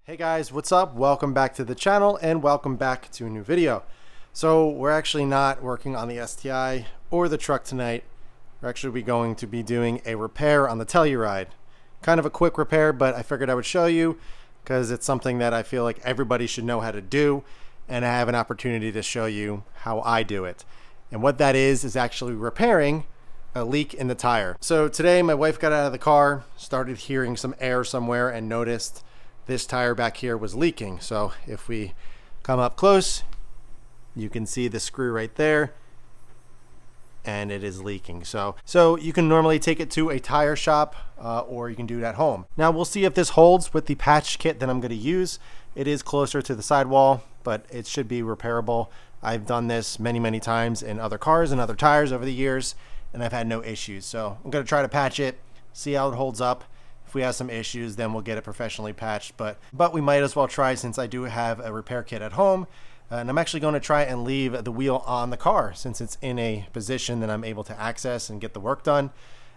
Hey guys, what's up? Welcome back to the channel and welcome back to a new video. So we're actually not working on the STI or the truck tonight. We're actually going to be doing a repair on the Telluride. Kind of a quick repair, but I figured I would show you because it's something that I feel like everybody should know how to do, and I have an opportunity to show you how I do it. And what that is actually repairing a leak in the tire. So today my wife got out of the car, started hearing some air somewhere, and noticed this tire back here was leaking. So if we come up close, you can see the screw right there, and it is leaking. So you can normally take it to a tire shop or you can do it at home. Now we'll see if this holds with the patch kit that I'm going to use. It is closer to the sidewall, but it should be repairable. I've done this many times in other cars and other tires over the years, and I've had no issues. So I'm going to try to patch it, see how it holds up. If we have some issues, then we'll get it professionally patched, but we might as well try since I do have a repair kit at home. And I'm actually going to try and leave the wheel on the car since it's in a position that I'm able to access and get the work done.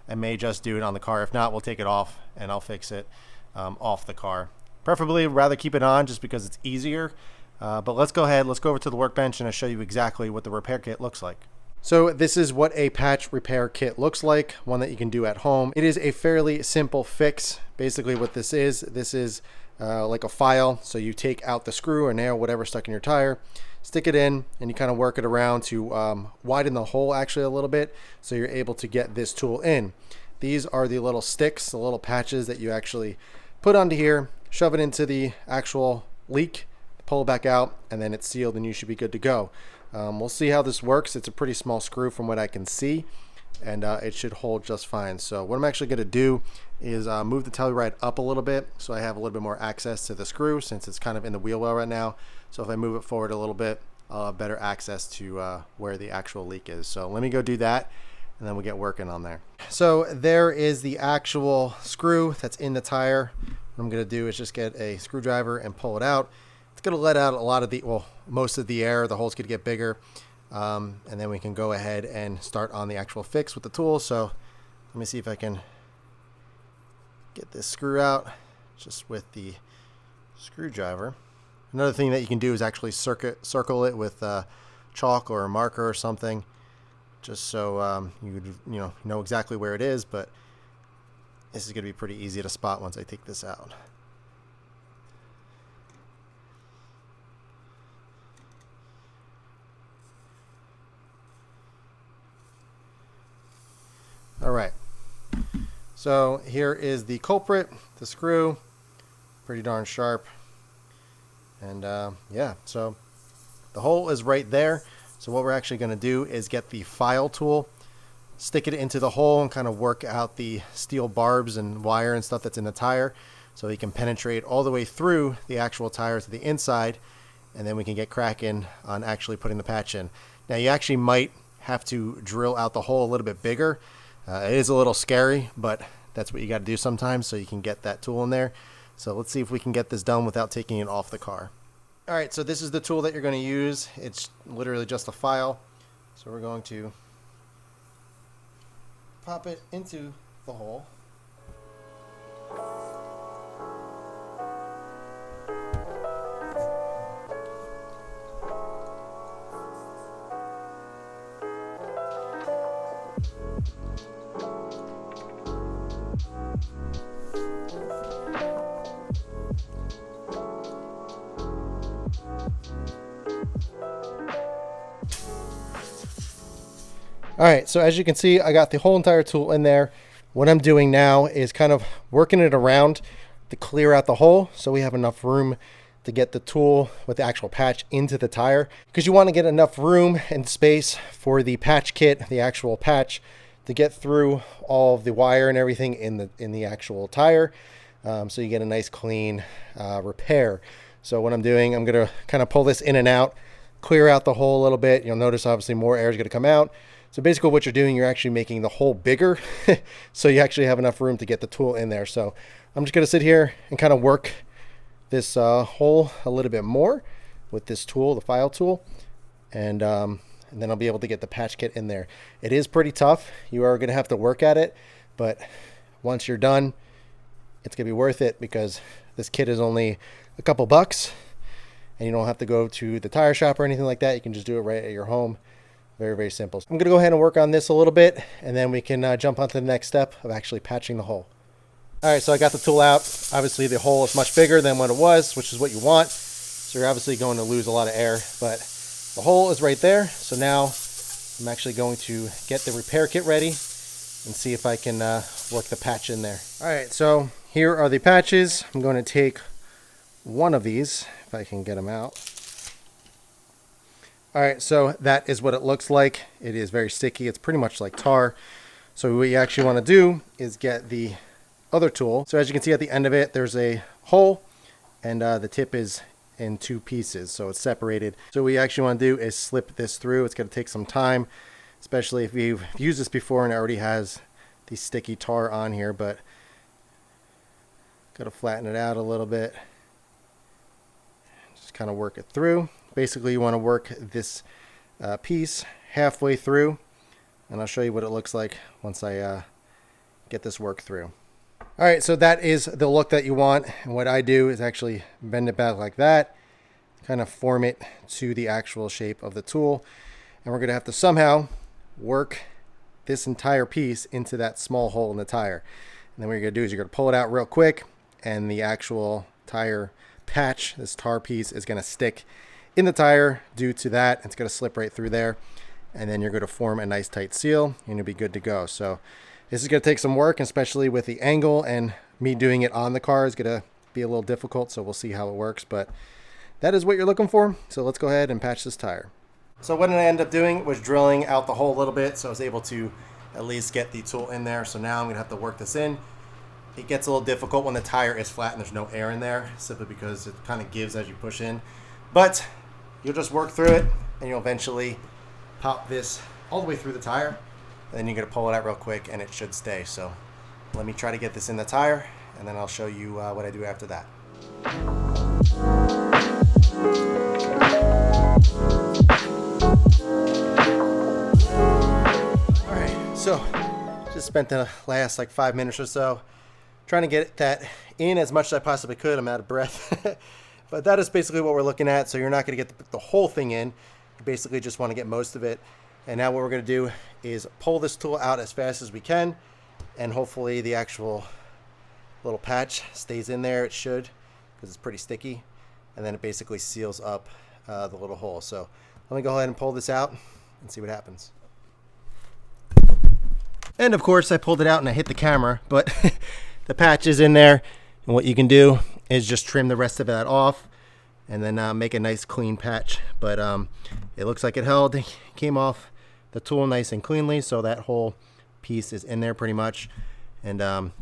I may just do it on the car. If not, we'll take it off and I'll fix it off the car. Preferably rather keep it on just because it's easier. But let's go ahead, let's go over to the workbench and I'll show you exactly what the repair kit looks like. So this is what a patch repair kit looks like, one that you can do at home. It is a fairly simple fix. Basically what this is like a file. So you take out the screw or nail, whatever stuck in your tire, stick it in, and you kind of work it around to widen the hole actually a little bit so you're able to get this tool in. These are the little sticks, the little patches that you actually put onto here, shove it into the actual leak, pull it back out, and then it's sealed and you should be good to go. We'll see how this works. It's a pretty small screw from what I can see, and it should hold just fine. So what I'm actually going to do is move the Telluride up a little bit so I have a little bit more access to the screw since it's kind of in the wheel well right now. So if I move it forward a little bit, I'll have better access to where the actual leak is. So let me go do that, and then we'll get working on there. So there is the actual screw that's in the tire. What I'm going to do is just get a screwdriver and pull it out. It's going to let out a lot of the, well, most of the air. The hole's going to get bigger. And then we can go ahead and start on the actual fix with the tool. So let me see if I can get this screw out just with the screwdriver. Another thing that you can do is actually circle it with chalk or a marker or something, just so you know exactly where it is. But this is going to be pretty easy to spot once I take this out. All right, so here is the culprit, the screw, pretty darn sharp. And yeah, so the hole is right there. So what we're actually going to do is get the file tool, stick it into the hole, and kind of work out the steel barbs and wire and stuff that's in the tire so we can penetrate all the way through the actual tire to the inside, and then we can get cracking on actually putting the patch in. Now you actually might have to drill out the hole a little bit bigger. It is a little scary, but that's what you got to do sometimes so you can get that tool in there. So let's see if we can get this done without taking it off the car. All right, so this is the tool that you're going to use. It's literally just a file. So we're going to pop it into the hole. All right, so as you can see, I got the whole entire tool in there. What I'm doing now is kind of working it around to clear out the hole so we have enough room to get the tool with the actual patch into the tire, because you want to get enough room and space for the patch kit, the actual patch, to get through all of the wire and everything in the actual tire, so you get a nice clean repair. So what I'm doing, I'm going to kind of pull this in and out, clear out the hole a little bit. You'll notice obviously more air is going to come out. So basically what you're doing, you're actually making the hole bigger so you actually have enough room to get the tool in there. So I'm just going to sit here and kind of work this hole a little bit more with this tool, the file tool, and then I'll be able to get the patch kit in there. It is pretty tough. You are going to have to work at it, but once you're done, it's going to be worth it because this kit is only a couple bucks, and you don't have to go to the tire shop or anything like that. You can just do it right at your home. Very, very simple. I'm going to go ahead and work on this a little bit, and then we can jump on to the next step of actually patching the hole. All right, so I got the tool out. Obviously, the hole is much bigger than what it was, which is what you want. So you're obviously going to lose a lot of air, but the hole is right there. So now I'm actually going to get the repair kit ready and see if I can work the patch in there. All right, so here are the patches. I'm going to take one of these, if I can get them out. All right, so that is what it looks like. It is very sticky. It's pretty much like tar. So what you actually want to do is get the other tool. So as you can see at the end of it, there's a hole, and the tip is in two pieces, so it's separated. So what you actually want to do is slip this through. It's going to take some time, especially if you've used this before and it already has the sticky tar on here, but got to flatten it out a little bit. Just kind of work it through. Basically, you want to work this piece halfway through, and I'll show you what it looks like once I get this work through. All right, so that is the look that you want, and what I do is actually bend it back like that, kind of form it to the actual shape of the tool, and we're going to have to somehow work this entire piece into that small hole in the tire. And then what you're going to do is you're going to pull it out real quick, and the actual tire patch, this tar piece, is going to stick in the tire. Due to that, it's going to slip right through there, and then you're going to form a nice tight seal, and you'll be good to go. So this is going to take some work, especially with the angle, and me doing it on the car is going to be a little difficult, so we'll see how it works, but that is what you're looking for. So let's go ahead and patch this tire. So what I ended up doing was drilling out the hole a little bit, so I was able to at least get the tool in there. So now I'm going to have to work this in. It gets a little difficult when the tire is flat and there's no air in there, simply because it kind of gives as you push in. But you'll just work through it, and you'll eventually pop this all the way through the tire. And then you're going to pull it out real quick, and it should stay. So let me try to get this in the tire, and then I'll show you what I do after that. All right, so just spent the last like 5 minutes or so trying to get that in as much as I possibly could. I'm out of breath. But that is basically what we're looking at. So you're not going to get the whole thing in. You basically just want to get most of it. And now what we're going to do is pull this tool out as fast as we can, and hopefully the actual little patch stays in there. It should, because it's pretty sticky, and then it basically seals up the little hole. So let me go ahead and pull this out and see what happens. And of course I pulled it out and I hit the camera, but the patch is in there, and what you can do is just trim the rest of that off and then make a nice clean patch. But it looks like it held. It came off the tool nice and cleanly, so that whole piece is in there pretty much. And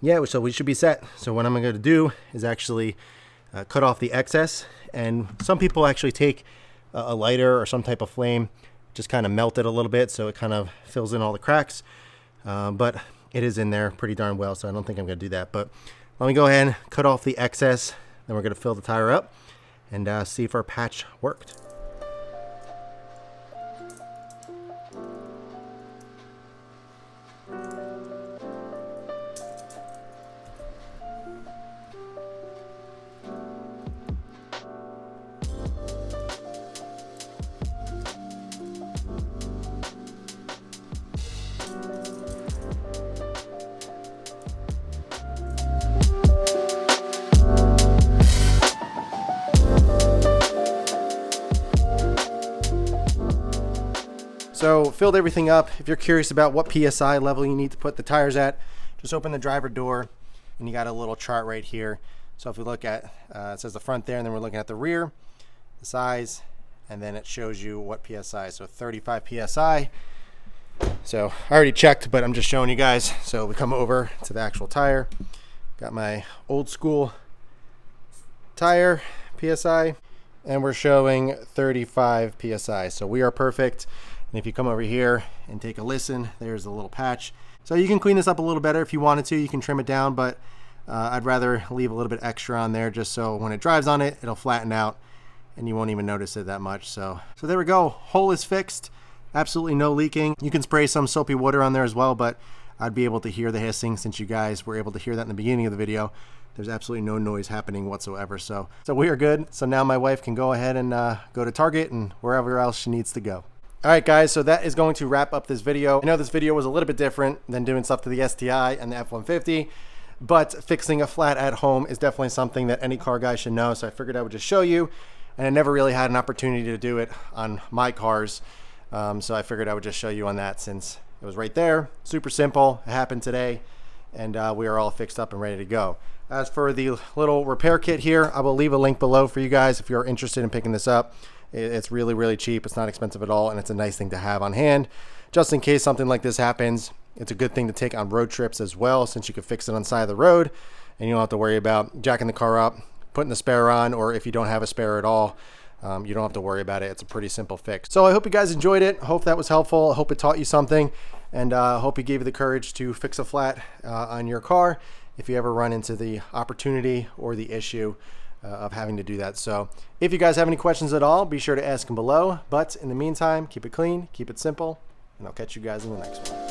yeah, so we should be set. So what I'm going to do is actually cut off the excess, and some people actually take a lighter or some type of flame, just kind of melt it a little bit so it kind of fills in all the cracks. But it is in there pretty darn well, so I don't think I'm going to do that. But let me go ahead and cut off the excess, then we're going to fill the tire up and see if our patch worked. So filled everything up. If you're curious about what PSI level you need to put the tires at, just open the driver door and you got a little chart right here. So if we look at, it says the front there, and then we're looking at the rear, the size, and then it shows you what PSI. So 35 PSI. So I already checked, but I'm just showing you guys. So we come over to the actual tire. Got my old school tire PSI, and we're showing 35 PSI. So we are perfect. And if you come over here and take a listen, there's a little patch. So you can clean this up a little better if you wanted to. You can trim it down, but I'd rather leave a little bit extra on there just so when it drives on it, it'll flatten out and you won't even notice it that much. So there we go. Hole is fixed. Absolutely no leaking. You can spray some soapy water on there as well, but I'd be able to hear the hissing since you guys were able to hear that in the beginning of the video. There's absolutely no noise happening whatsoever. So we are good. So now my wife can go ahead and go to Target and wherever else she needs to go. All right, guys, so that is going to wrap up this video. I know this video was a little bit different than doing stuff to the STI and the F-150, but fixing a flat at home is definitely something that any car guy should know. So I figured I would just show you, and I never really had an opportunity to do it on my cars. So I figured I would just show you on that since it was right there. Super simple. It happened today, and we are all fixed up and ready to go. As for the little repair kit here, I will leave a link below for you guys if you're interested in picking this up. It's really, really cheap. It's not expensive at all, and it's a nice thing to have on hand just in case something like this happens. It's a good thing to take on road trips as well, since you can fix it on the side of the road and you don't have to worry about jacking the car up, putting the spare on, or if you don't have a spare at all, you don't have to worry about it. It's a pretty simple fix. So I hope you guys enjoyed it. Hope that was helpful. I hope it taught you something, and I hope it gave you the courage to fix a flat on your car if you ever run into the opportunity or the issue of having to do that. So if you guys have any questions at all, be sure to ask them below. But in the meantime, keep it clean, keep it simple, and I'll catch you guys in the next one.